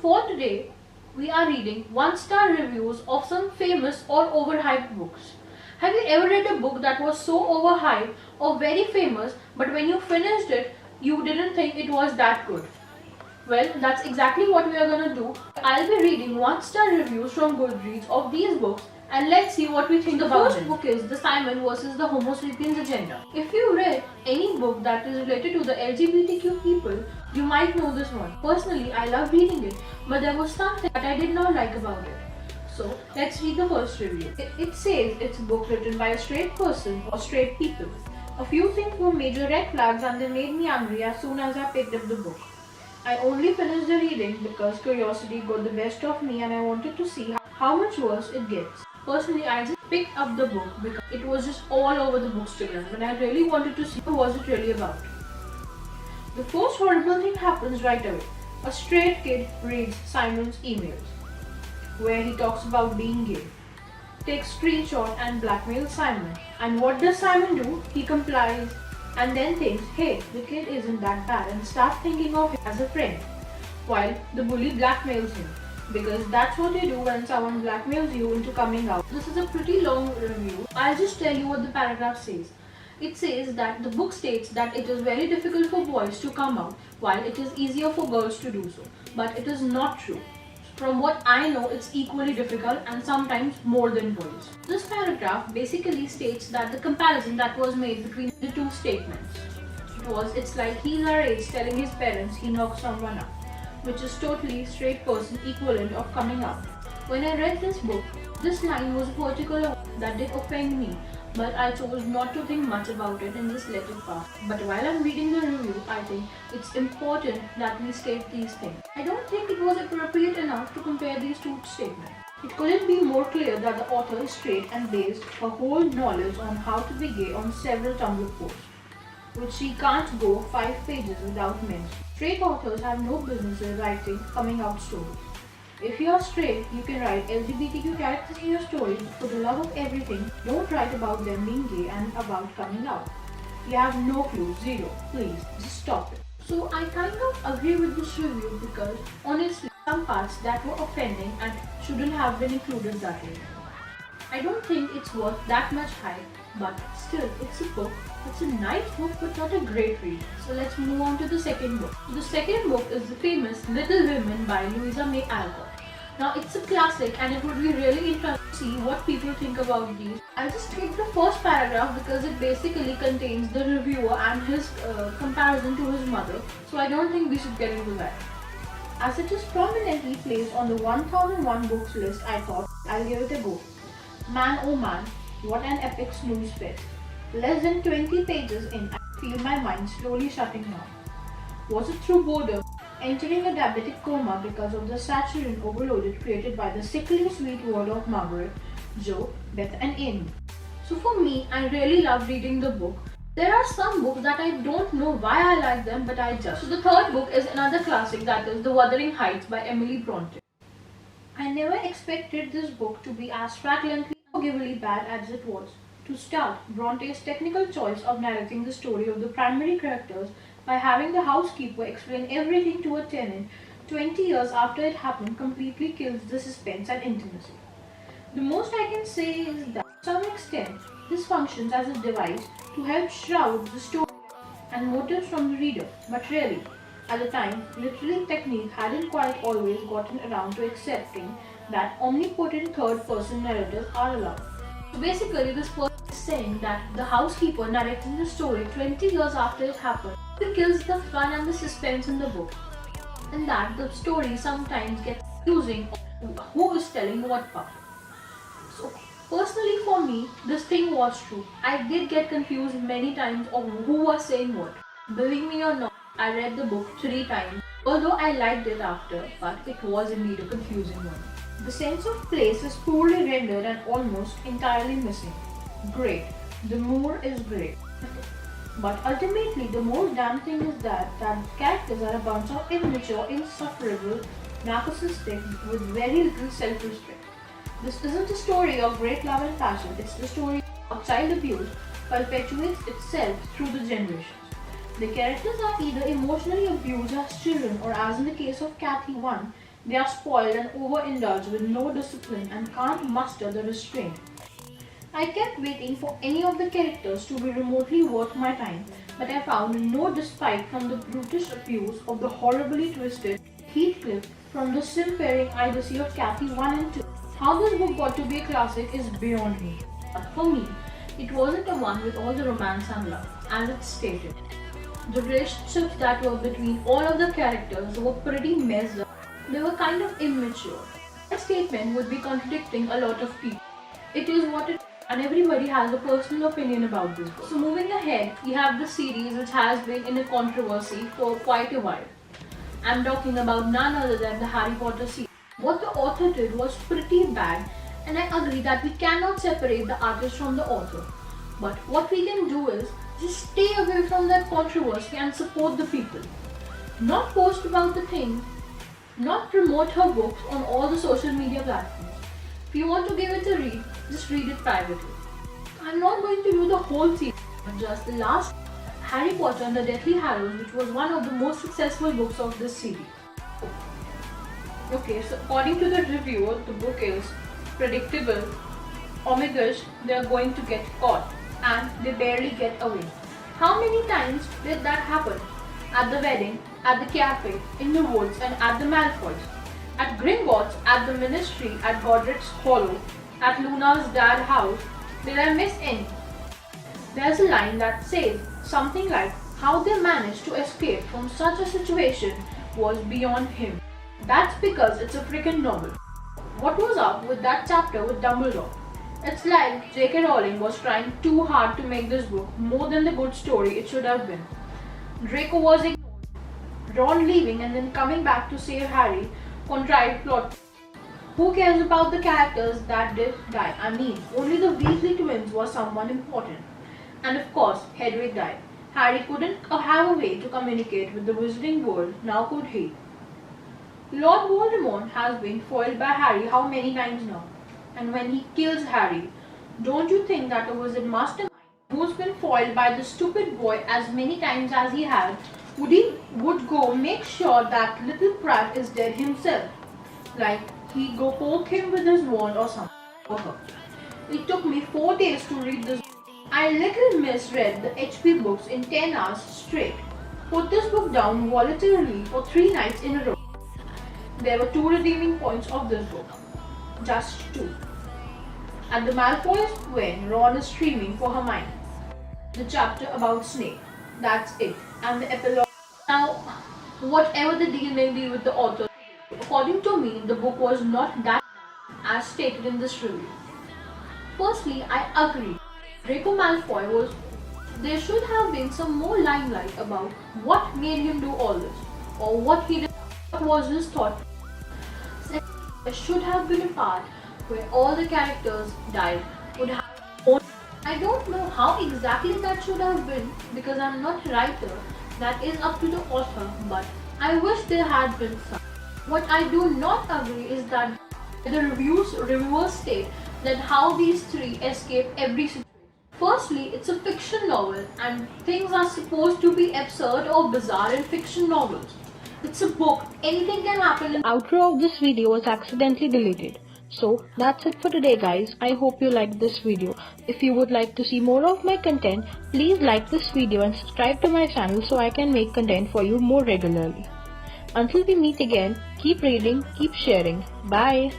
for today, we are reading 1-star reviews of some famous or overhyped books. Have you ever read a book that was so overhyped or very famous, but when you finished it, you didn't think it was that good? Well, that's exactly what we are gonna do. I'll be reading 1-star reviews from Goodreads of these books and let's see what we think about them. The first book is The Simon vs. the Homo Sapiens Agenda. If you read any book that is related to the LGBTQ people, you might know this one. Personally, I love reading it, but there was something that I did not like about it. So, let's read the first review. It says it's a book written by a straight person or straight people. A few things were major red flags and they made me angry as soon as I picked up the book. I only finished the reading because curiosity got the best of me and I wanted to see how much worse it gets. Personally, I just picked up the book because it was just all over the bookstagram and I really wanted to see what was it really about. The first horrible thing happens right away. A straight kid reads Simon's emails, where he talks about being gay, takes screenshot and blackmails Simon. And what does Simon do? He complies and then thinks, hey, the kid isn't that bad and starts thinking of him as a friend, while the bully blackmails him. Because that's what you do when someone blackmails you into coming out. This is a pretty long review. I'll just tell you what the paragraph says. It says that the book states that it is very difficult for boys to come out while it is easier for girls to do so. But it is not true. From what I know, it's equally difficult and sometimes more than boys. This paragraph basically states that the comparison that was made between the two statements. It's like he's our age telling his parents he knocked someone up, which is totally straight person equivalent of coming out. When I read this book, this line was a particular one that did offend me, but I chose not to think much about it and just let it pass. But while I'm reading the review, I think it's important that we state these things. I don't think it was appropriate enough to compare these two statements. It couldn't be more clear that the author is straight and based her whole knowledge on how to be gay on several Tumblr posts, which she can't go 5 pages without mentioning. Straight authors have no business writing coming out stories. If you are straight, you can write LGBTQ characters in your story, but for the love of everything, don't write about them being gay and about coming out. You have no clue, zero. Please, just stop it. So I kind of agree with this review because honestly, some parts that were offending and shouldn't have been included that way. I don't think it's worth that much hype, but still, it's a book. It's a nice book, but not a great read. So let's move on to the second book. The second book is the famous Little Women by Louisa May Alcott. Now, it's a classic and it would be really interesting to see what people think about these. I'll just take the first paragraph because it basically contains the reviewer and his comparison to his mother. So I don't think we should get into that. As it is prominently placed on the 1001 books list, I thought I'll give it a go. Man oh man, what an epic snooze fest. Less than 20 pages in, I feel my mind slowly shutting down. Was it through boredom? Entering a diabetic coma because of the saturin overloaded created by the sickly sweet world of Margaret, Jo, Beth and Amy. So for me, I really love reading the book. There are some books that I don't know why I like them, but I just. So the third book is another classic, that is The Wuthering Heights by Emily Bronte. I never expected this book to be as fragrantly forgivably bad as it was. To start, Bronte's technical choice of narrating the story of the primary characters by having the housekeeper explain everything to a tenant 20 years after it happened completely kills the suspense and intimacy. The most I can say is that to some extent, this functions as a device to help shroud the story and motives from the reader, but really, at the time, literary technique hadn't quite always gotten around to accepting that omnipotent third-person narrators are allowed. So basically, this person is saying that the housekeeper narrating the story 20 years after it happened kills the fun and the suspense in the book, and that the story sometimes gets confusing who is telling what part. So personally for me, this thing was true. I did get confused many times of who was saying what. Believe me or not, I read the book 3 times, although I liked it after, but it was indeed a confusing one. The sense of place is poorly rendered and almost entirely missing. Great. The mood is great. But ultimately, the most damn thing is that characters are a bunch of immature, insufferable, narcissistic with very little self-respect. This isn't a story of great love and passion, it's the story of child abuse perpetuates itself through the generations. The characters are either emotionally abused as children or, as in the case of Kathy 1, They are spoiled and overindulged with no discipline and can't muster the restraint. I kept waiting for any of the characters to be remotely worth my time, but I found no despite from the brutish abuse of the horribly twisted Heathcliff from the simpering idiocy of Cathy 1 and 2. How this book got to be a classic is beyond me. But for me, it wasn't the one with all the romance and love, as it's stated. The relationships that were between all of the characters were pretty messed up. They were kind of immature. My statement would be contradicting a lot of people. It is what it is, and everybody has a personal opinion about this book. So moving ahead, we have the series which has been in a controversy for quite a while. I'm talking about none other than the Harry Potter series. What the author did was pretty bad, and I agree that we cannot separate the artist from the author. But what we can do is just stay away from that controversy and support the people. Not post about the thing, not promote her books on all the social media platforms. If you want to give it a read, just read it privately. I'm not going to do the whole series, but just the last Harry Potter and the Deathly Hallows, which was one of the most successful books of this series. Okay, so according to the reviewer, the book is predictable. Oh my gosh, they are going to get caught and they barely get away. How many times did that happen? At the wedding, at the cafe, in the woods, and at the Malfoys. At Gringotts, at the ministry, at Godric's Hollow, at Luna's dad's house. Did I miss any? There's a line that says something like, how they managed to escape from such a situation was beyond him. That's because it's a freaking novel. What was up with that chapter with Dumbledore? It's like J.K. Rowling was trying too hard to make this book more than the good story it should have been. Draco was ignored. Ron leaving and then coming back to save Harry, contrived plot. Who cares about the characters that did die? I mean, only the Weasley twins were someone important. And of course, Hedwig died. Harry couldn't have a way to communicate with the wizarding world, now could he? Lord Voldemort has been foiled by Harry how many times now? And when he kills Harry, don't you think that a wizard mastermind who's been foiled by the stupid boy as many times as he had, would go make sure that little Pratt is dead himself? Like he'd go poke him with his wand or something. It took me 4 days to read this. I little misread the HP books in 10 hours straight. Put this book down voluntarily for 3 nights in a row. There were 2 redeeming points of this book. Just 2. At the Malfoys when Ron is screaming for Hermione. The chapter about Snape. That's it. And the epilogue. Now, whatever the deal may be with the author, according to me, the book was not that as stated in this review. Firstly, I agree. Draco Malfoy was. There should have been some more limelight about what made him do all this, or what he did. What was his thought? There should have been a part where all the characters died. Would have. I don't know how exactly that should have been because I'm not a writer. That is up to the author, but I wish there had been some. What I do not agree is that the reviewers state that how these 3 escape every situation. Firstly, it's a fiction novel and things are supposed to be absurd or bizarre in fiction novels. It's a book, anything can happen. The outro of this video was accidentally deleted. So that's it for today guys. I hope you liked this video. If you would like to see more of my content, please like this video and subscribe to my channel so I can make content for you more regularly. Until we meet again, keep reading, keep sharing. Bye.